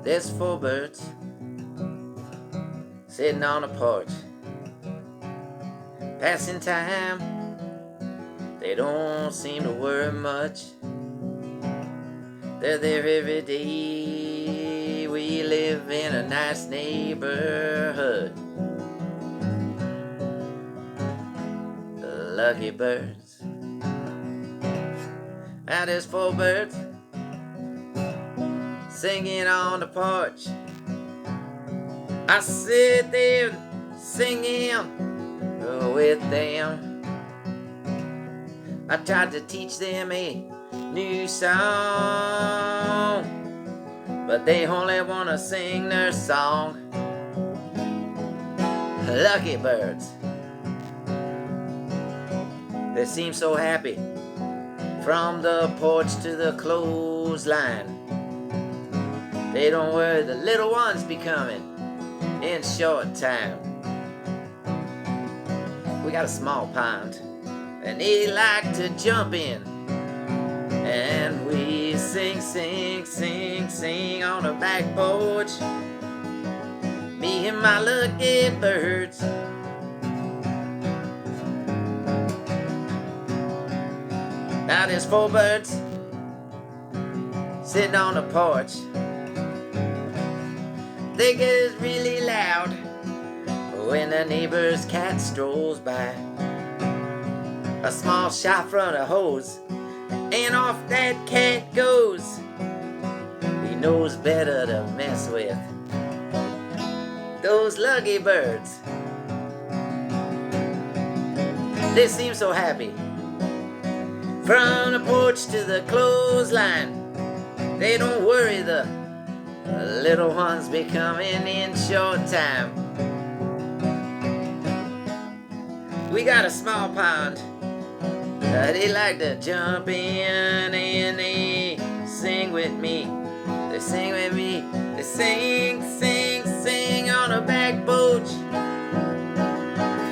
There's four birds sitting on a porch, passing time. They don't seem to worry much. They're there every day. We live in a nice neighborhood. Lucky birds. Now there's four birds singing on the porch. I sit there singing with them. I tried to teach them a new song, but they only want to sing their song. Lucky birds. They seem so happy from the porch to the clothesline. They don't worry, the little ones be coming in short time. We got a small pond and they like to jump in, and we sing, sing, sing, sing on the back porch. Me and my lucky birds. Now there's four birds sitting on the porch. They get really loud when the neighbor's cat strolls by. A small shot from a hose, and off that cat goes. He knows better to mess with those lucky birds. They seem so happy from the porch to the clothesline. They don't worry, the little ones be coming in short time. We got a small pond. They like to jump in and they sing with me. They sing with me. They sing, sing, sing on the back porch.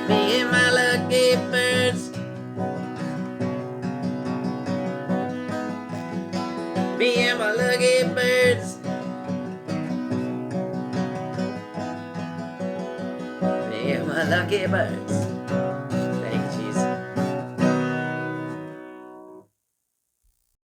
Me and my lucky birds. Me and my lucky birds. Me and my lucky birds.